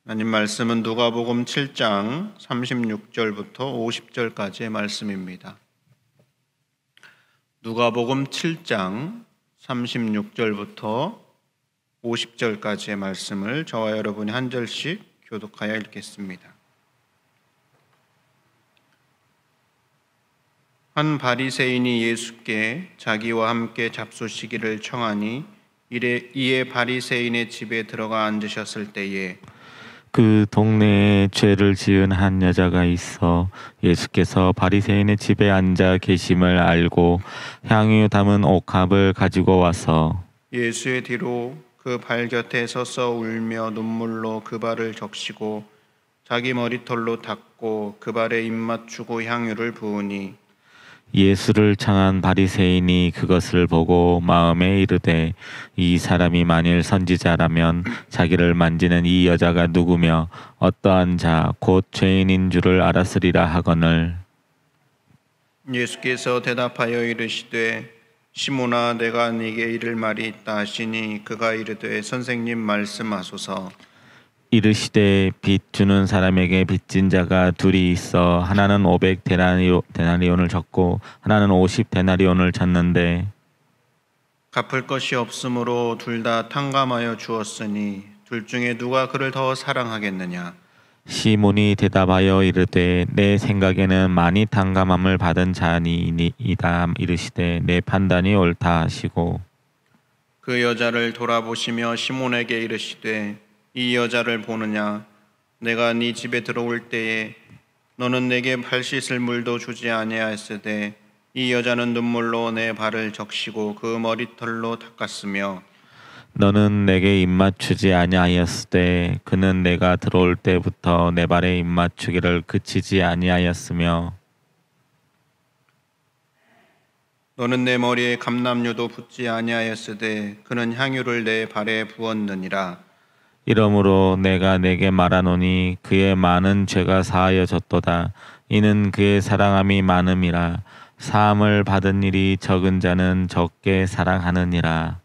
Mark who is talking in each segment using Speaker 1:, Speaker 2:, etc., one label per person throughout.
Speaker 1: 하나님 말씀은 누가복음 7장 36절부터 50절까지의 말씀입니다. 누가복음 7장 36절부터 50절까지의 말씀을 저와 여러분이 한 절씩 교독하여 읽겠습니다. 한 바리새인이 예수께 자기와 함께 잡수시기를 청하니 이에 바리새인의 집에 들어가 앉으셨을 때에
Speaker 2: 그 동네에 죄를 지은 한 여자가 있어 예수께서 바리새인의 집에 앉아 계심을 알고 향유 담은 옥합을 가지고 와서
Speaker 1: 예수의 뒤로 그 발 곁에 서서 울며 눈물로 그 발을 적시고 자기 머리털로 닦고 그 발에 입 맞추고 향유를 부으니
Speaker 2: 예수를 청한 바리새인이 그것을 보고 마음에 이르되 이 사람이 만일 선지자라면 자기를 만지는 이 여자가 누구며 어떠한 자 곧 죄인인 줄을 알았으리라 하거늘.
Speaker 1: 예수께서 대답하여 이르시되 시몬아 내가 네게 이를 말이 있다 하시니 그가 이르되 선생님 말씀하소서.
Speaker 2: 이르시되 빚 주는 사람에게 빚진 자가 둘이 있어 하나는 500 데나리온을 졌고 하나는 50 데나리온을 졌는데
Speaker 1: 갚을 것이 없으므로 둘 다 탕감하여 주었으니 둘 중에 누가 그를 더 사랑하겠느냐.
Speaker 2: 시몬이 대답하여 이르되 내 생각에는 많이 탕감함을 받은 자니이다. 이르시되 내 판단이 옳다 하시고
Speaker 1: 그 여자를 돌아보시며 시몬에게 이르시되 이 여자를 보느냐. 내가 네 집에 들어올 때에 너는 내게 발 씻을 물도 주지 아니하였으되 이 여자는 눈물로 내 발을 적시고 그 머리털로 닦았으며
Speaker 2: 너는 내게 입맞추지 아니하였으되 그는 내가 들어올 때부터 내 발에 입맞추기를 그치지 아니하였으며
Speaker 1: 너는 내 머리에 감람유도 붓지 아니하였으되 그는 향유를 내 발에 부었느니라.
Speaker 2: 이러므로 내가 내게 말하노니 그의 많은 죄가 사하여졌도다. 이는 그의 사랑함이 많음이라. 사함을 받은 일이 적은 자는 적게 사랑하느니라.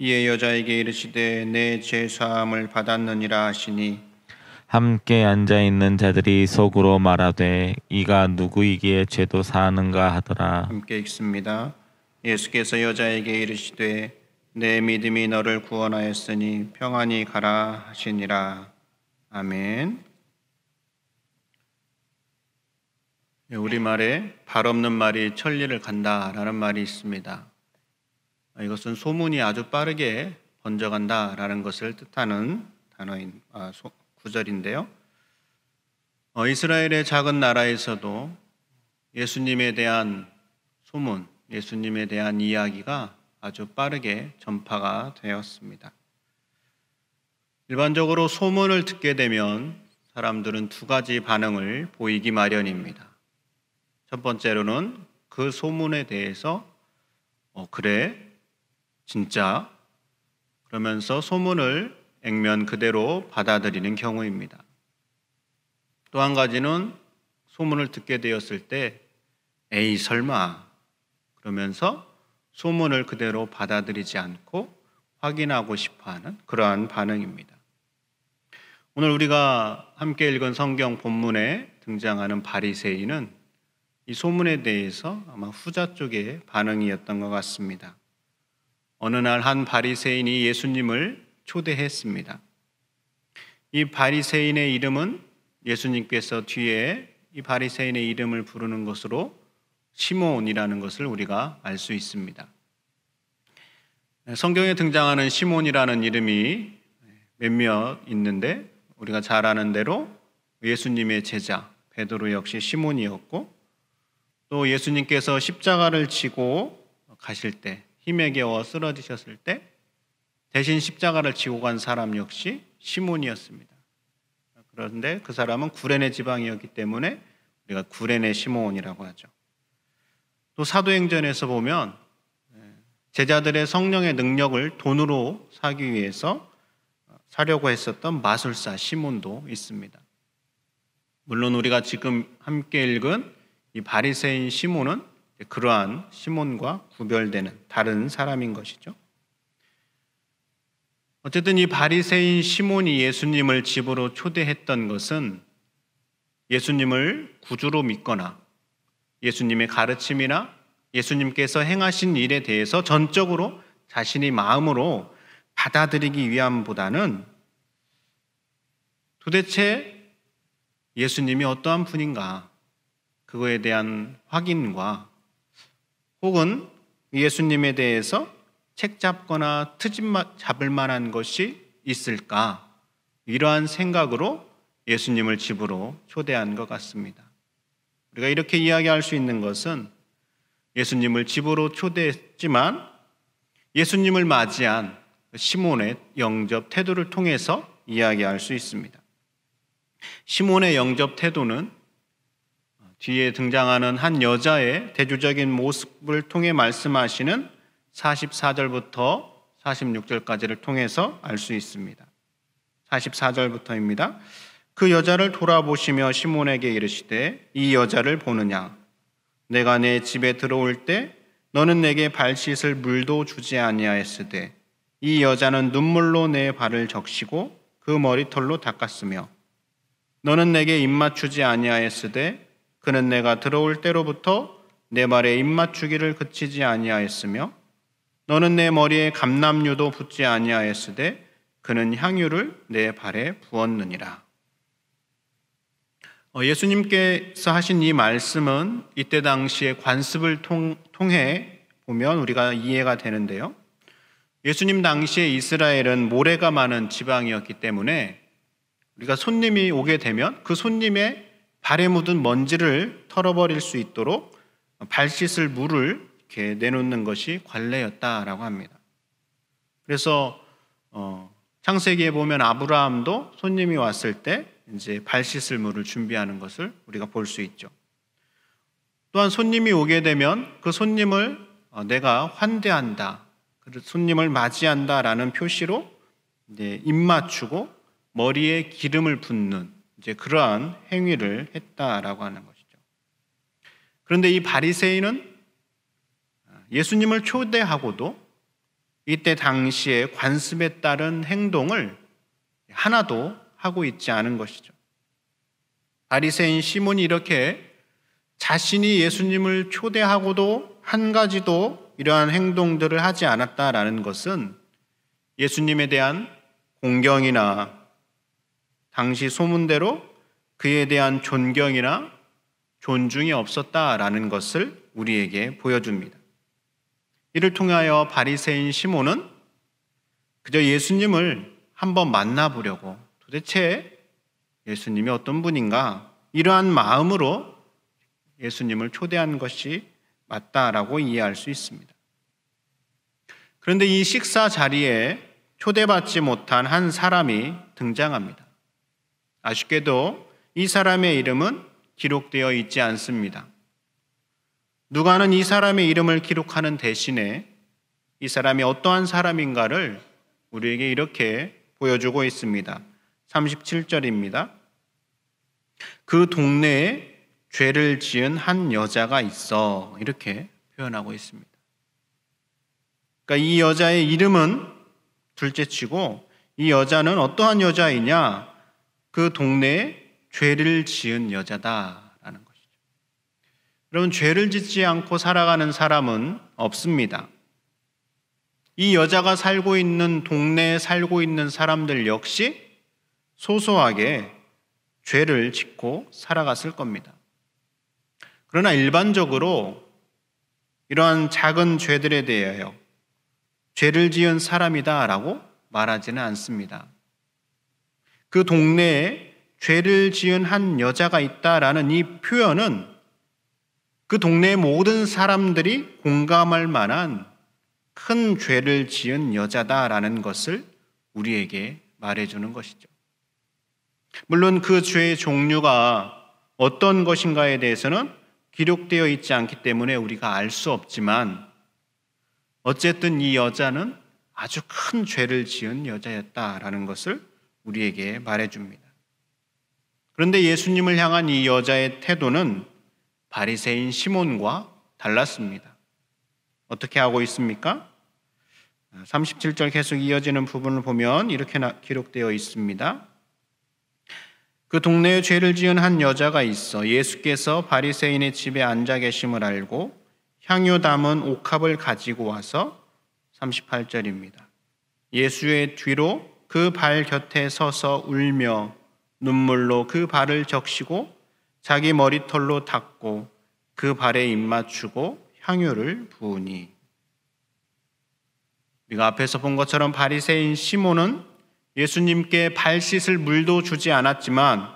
Speaker 1: 이에 여자에게 이르시되 내 죄 사함을 받았느니라 하시니
Speaker 2: 함께 앉아 있는 자들이 속으로 말하되 이가 누구이기에 죄도 사하는가 하더라.
Speaker 1: 함께 읽습니다. 예수께서 여자에게 이르시되 내 믿음이 너를 구원하였으니 평안히 가라 하시니라. 아멘. 우리말에 발 없는 말이 천리를 간다라는 말이 있습니다. 이것은 소문이 아주 빠르게 번져간다라는 것을 뜻하는 구절인데요. 이스라엘의 작은 나라에서도 예수님에 대한 소문, 예수님에 대한 이야기가 아주 빠르게 전파가 되었습니다. 일반적으로 소문을 듣게 되면 사람들은 두 가지 반응을 보이기 마련입니다. 첫 번째로는 그 소문에 대해서 그래? 진짜? 그러면서 소문을 액면 그대로 받아들이는 경우입니다. 또 한 가지는 소문을 듣게 되었을 때 에이 설마 그러면서 소문을 그대로 받아들이지 않고 확인하고 싶어하는 그러한 반응입니다. 오늘 우리가 함께 읽은 성경 본문에 등장하는 바리새인은 이 소문에 대해서 아마 후자 쪽의 반응이었던 것 같습니다. 어느 날 한 바리새인이 예수님을 초대했습니다. 이 바리새인의 이름은 예수님께서 뒤에 이 바리새인의 이름을 부르는 것으로 시몬이라는 것을 우리가 알 수 있습니다. 성경에 등장하는 시몬이라는 이름이 몇몇 있는데 우리가 잘 아는 대로 예수님의 제자 베드로 역시 시몬이었고 또 예수님께서 십자가를 지고 가실 때 힘에 겨워 쓰러지셨을 때 대신 십자가를 지고 간 사람 역시 시몬이었습니다. 그런데 그 사람은 구레네 지방이었기 때문에 우리가 구레네 시몬이라고 하죠. 또 사도행전에서 보면 제자들의 성령의 능력을 돈으로 사기 위해서 사려고 했었던 마술사 시몬도 있습니다. 물론 우리가 지금 함께 읽은 이 바리새인 시몬은 그러한 시몬과 구별되는 다른 사람인 것이죠. 어쨌든 이 바리새인 시몬이 예수님을 집으로 초대했던 것은 예수님을 구주로 믿거나 예수님의 가르침이나 예수님께서 행하신 일에 대해서 전적으로 자신이 마음으로 받아들이기 위함보다는 도대체 예수님이 어떠한 분인가 그거에 대한 확인과 혹은 예수님에 대해서 책 잡거나 트집 잡을 만한 것이 있을까 이러한 생각으로 예수님을 집으로 초대한 것 같습니다. 우리가 이렇게 이야기할 수 있는 것은 예수님을 집으로 초대했지만 예수님을 맞이한 시몬의 영접 태도를 통해서 이야기할 수 있습니다. 시몬의 영접 태도는 뒤에 등장하는 한 여자의 대조적인 모습을 통해 말씀하시는 44절부터 46절까지를 통해서 알 수 있습니다. 44절부터입니다. 그 여자를 돌아보시며 시몬에게 이르시되 이 여자를 보느냐? 내가 내 집에 들어올 때 너는 내게 발 씻을 물도 주지 아니하였으되 이 여자는 눈물로 내 발을 적시고 그 머리털로 닦았으며 너는 내게 입맞추지 아니하였으되 그는 내가 들어올 때로부터 내 발에 입맞추기를 그치지 아니하였으며 너는 내 머리에 감람유도 붓지 아니하였으되 그는 향유를 내 발에 부었느니라. 예수님께서 하신 이 말씀은 이때 당시에 관습을 통해 보면 우리가 이해가 되는데요. 예수님 당시에 이스라엘은 모래가 많은 지방이었기 때문에 우리가 손님이 오게 되면 그 손님의 발에 묻은 먼지를 털어버릴 수 있도록 발 씻을 물을 이렇게 내놓는 것이 관례였다라고 합니다. 그래서 창세기에 보면 아브라함도 손님이 왔을 때 이제 발 씻을 물을 준비하는 것을 우리가 볼 수 있죠. 또한 손님이 오게 되면 그 손님을 내가 환대한다, 손님을 맞이한다라는 표시로 이제 입 맞추고 머리에 기름을 붓는 이제 그러한 행위를 했다라고 하는 것이죠. 그런데 이 바리새인은 예수님을 초대하고도 이때 당시에 관습에 따른 행동을 하나도 하고 있지 않은 것이죠. 바리새인 시몬이 이렇게 자신이 예수님을 초대하고도 한 가지도 이러한 행동들을 하지 않았다라는 것은 예수님에 대한 공경이나 당시 소문대로 그에 대한 존경이나 존중이 없었다라는 것을 우리에게 보여줍니다. 이를 통하여 바리새인 시몬은 그저 예수님을 한번 만나보려고 도대체 예수님이 어떤 분인가 이러한 마음으로 예수님을 초대한 것이 맞다라고 이해할 수 있습니다. 그런데 이 식사 자리에 초대받지 못한 한 사람이 등장합니다. 아쉽게도 이 사람의 이름은 기록되어 있지 않습니다. 누가는 이 사람의 이름을 기록하는 대신에 이 사람이 어떠한 사람인가를 우리에게 이렇게 보여주고 있습니다. 37절입니다. 그 동네에 죄를 지은 한 여자가 있어 이렇게 표현하고 있습니다. 그러니까 이 여자의 이름은 둘째치고 이 여자는 어떠한 여자이냐? 그 동네에 죄를 지은 여자다라는 것이죠. 여러분, 죄를 짓지 않고 살아가는 사람은 없습니다. 이 여자가 살고 있는 동네에 살고 있는 사람들 역시 소소하게 죄를 짓고 살아갔을 겁니다. 그러나 일반적으로 이러한 작은 죄들에 대하여 죄를 지은 사람이다라고 말하지는 않습니다. 그 동네에 죄를 지은 한 여자가 있다라는 이 표현은 그 동네의 모든 사람들이 공감할 만한 큰 죄를 지은 여자다라는 것을 우리에게 말해주는 것이죠. 물론 그 죄의 종류가 어떤 것인가에 대해서는 기록되어 있지 않기 때문에 우리가 알 수 없지만 어쨌든 이 여자는 아주 큰 죄를 지은 여자였다라는 것을 우리에게 말해줍니다. 그런데 예수님을 향한 이 여자의 태도는 바리새인 시몬과 달랐습니다. 어떻게 하고 있습니까? 37절 계속 이어지는 부분을 보면 이렇게 기록되어 있습니다. 그 동네에 죄를 지은 한 여자가 있어 예수께서 바리새인의 집에 앉아 계심을 알고 향유 담은 옥합을 가지고 와서 38절입니다. 예수의 뒤로 그 발 곁에 서서 울며 눈물로 그 발을 적시고 자기 머리털로 닦고 그 발에 입맞추고 향유를 부으니. 우리가 앞에서 본 것처럼 바리새인 시몬은 예수님께 발 씻을 물도 주지 않았지만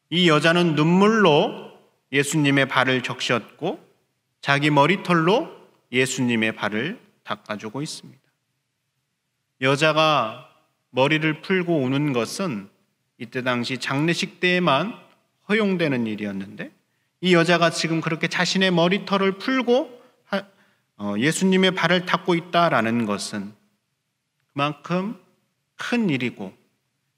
Speaker 1: 이 여자는 눈물로 예수님의 발을 적셨고 자기 머리털로 예수님의 발을 닦아주고 있습니다. 여자가 머리를 풀고 우는 것은 이때 당시 장례식 때에만 허용되는 일이었는데 이 여자가 지금 그렇게 자신의 머리털을 풀고 예수님의 발을 닦고 있다라는 것은 그만큼 큰 일이고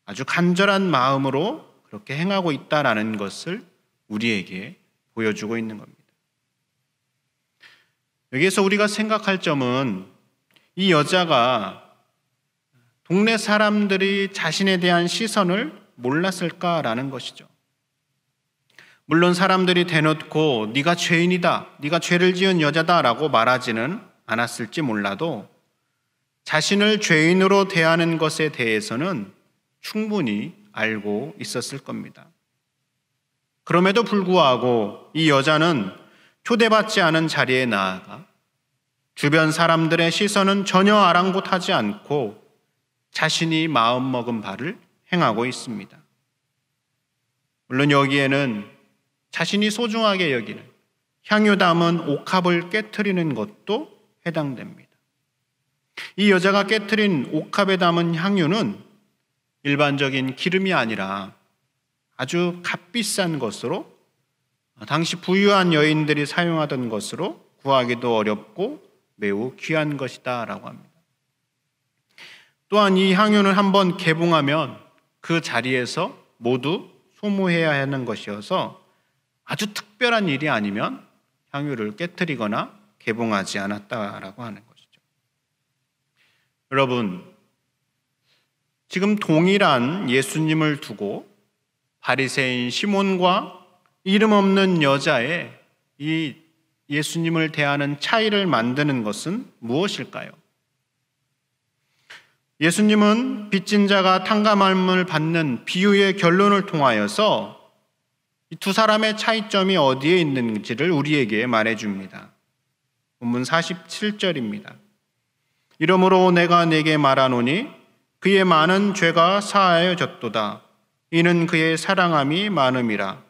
Speaker 1: 아주 간절한 마음으로 그렇게 행하고 있다라는 것을 우리에게 보여주고 있는 겁니다. 여기에서 우리가 생각할 점은 이 여자가 동네 사람들이 자신에 대한 시선을 몰랐을까라는 것이죠. 물론 사람들이 대놓고 네가 죄인이다, 네가 죄를 지은 여자다라고 말하지는 않았을지 몰라도 자신을 죄인으로 대하는 것에 대해서는 충분히 알고 있었을 겁니다. 그럼에도 불구하고 이 여자는 초대받지 않은 자리에 나아가 주변 사람들의 시선은 전혀 아랑곳하지 않고 자신이 마음먹은 바를 행하고 있습니다. 물론 여기에는 자신이 소중하게 여기는 향유 담은 옥합을 깨트리는 것도 해당됩니다. 이 여자가 깨트린 옥합에 담은 향유는 일반적인 기름이 아니라 아주 값비싼 것으로 당시 부유한 여인들이 사용하던 것으로 구하기도 어렵고 매우 귀한 것이다 라고 합니다. 또한 이 향유는 한번 개봉하면 그 자리에서 모두 소모해야 하는 것이어서 아주 특별한 일이 아니면 향유를 깨트리거나 개봉하지 않았다라고 하는 것이죠. 여러분, 지금 동일한 예수님을 두고 바리새인 시몬과 이름 없는 여자의 이 예수님을 대하는 차이를 만드는 것은 무엇일까요? 예수님은 빚진 자가 탕감함을 받는 비유의 결론을 통하여서 이 두 사람의 차이점이 어디에 있는지를 우리에게 말해줍니다. 본문 47절입니다. 이러므로 내가 네게 말하노니 그의 많은 죄가 사하여졌도다. 이는 그의 사랑함이 많음이라.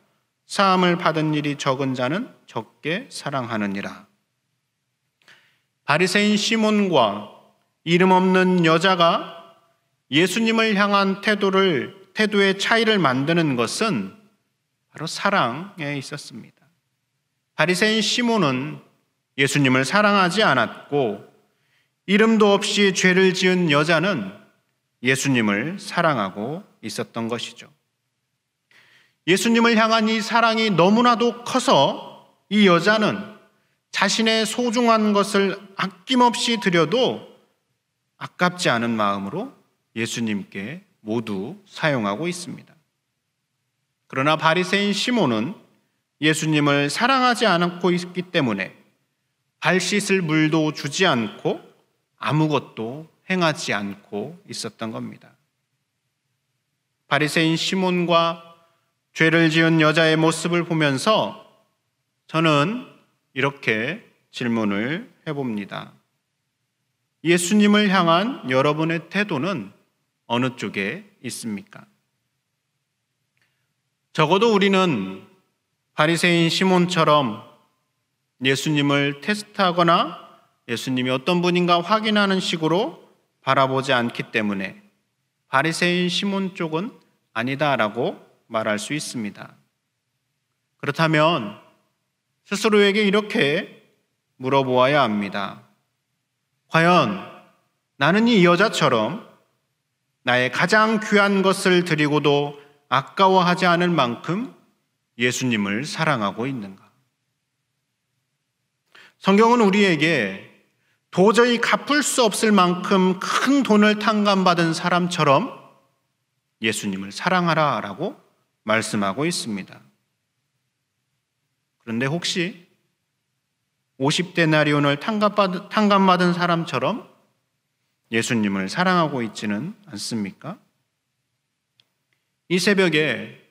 Speaker 1: 사함을 받은 일이 적은 자는 적게 사랑하느니라. 바리새인 시몬과 이름 없는 여자가 예수님을 향한 태도의 차이를 만드는 것은 바로 사랑에 있었습니다. 바리새인 시몬은 예수님을 사랑하지 않았고 이름도 없이 죄를 지은 여자는 예수님을 사랑하고 있었던 것이죠. 예수님을 향한 이 사랑이 너무나도 커서 이 여자는 자신의 소중한 것을 아낌없이 드려도 아깝지 않은 마음으로 예수님께 모두 사용하고 있습니다. 그러나 바리새인 시몬은 예수님을 사랑하지 않고 있기 때문에 발 씻을 물도 주지 않고 아무것도 행하지 않고 있었던 겁니다. 바리새인 시몬과 죄를 지은 여자의 모습을 보면서 저는 이렇게 질문을 해봅니다. 예수님을 향한 여러분의 태도는 어느 쪽에 있습니까? 적어도 우리는 바리새인 시몬처럼 예수님을 테스트하거나 예수님이 어떤 분인가 확인하는 식으로 바라보지 않기 때문에 바리새인 시몬 쪽은 아니다라고 말할 수 있습니다. 그렇다면 스스로에게 이렇게 물어보아야 합니다. 과연 나는 이 여자처럼 나의 가장 귀한 것을 드리고도 아까워하지 않을 만큼 예수님을 사랑하고 있는가? 성경은 우리에게 도저히 갚을 수 없을 만큼 큰 돈을 탕감받은 사람처럼 예수님을 사랑하라라고 말씀하고 있습니다. 그런데 혹시 50데나리온을 탕감받은 사람처럼 예수님을 사랑하고 있지는 않습니까? 이 새벽에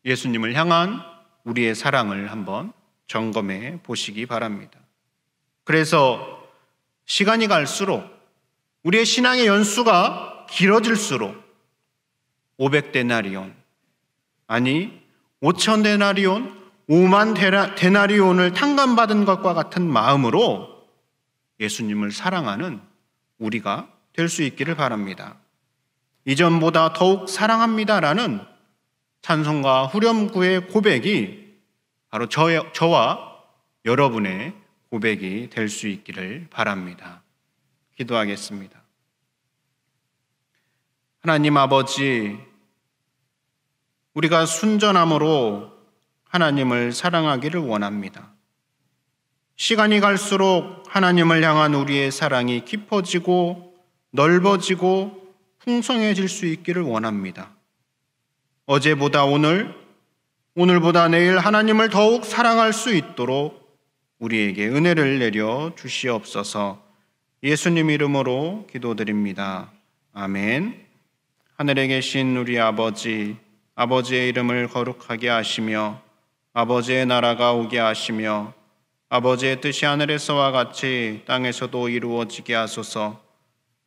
Speaker 1: 예수님을 향한 우리의 사랑을 한번 점검해 보시기 바랍니다. 그래서 시간이 갈수록 우리의 신앙의 연수가 길어질수록 500데나리온, 아니 5,000데나리온, 5만 데나리온을 탕감받은 것과 같은 마음으로 예수님을 사랑하는 우리가 될 수 있기를 바랍니다. 이전보다 더욱 사랑합니다라는 찬송과 후렴구의 고백이 바로 저와 여러분의 고백이 될 수 있기를 바랍니다. 기도하겠습니다. 하나님 아버지, 우리가 순전함으로 하나님을 사랑하기를 원합니다. 시간이 갈수록 하나님을 향한 우리의 사랑이 깊어지고 넓어지고 풍성해질 수 있기를 원합니다. 어제보다 오늘, 오늘보다 내일 하나님을 더욱 사랑할 수 있도록 우리에게 은혜를 내려 주시옵소서. 예수님 이름으로 기도드립니다. 아멘. 하늘에 계신 우리 아버지, 아버지의 이름을 거룩하게 하시며 아버지의 나라가 오게 하시며 아버지의 뜻이 하늘에서와 같이 땅에서도 이루어지게 하소서.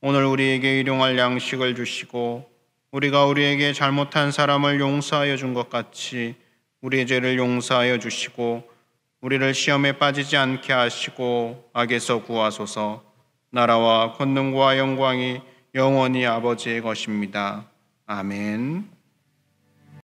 Speaker 1: 오늘 우리에게 일용할 양식을 주시고 우리가 우리에게 잘못한 사람을 용서하여 준 것 같이 우리의 죄를 용서하여 주시고 우리를 시험에 빠지지 않게 하시고 악에서 구하소서. 나라와 권능과 영광이 영원히 아버지의 것입니다. 아멘.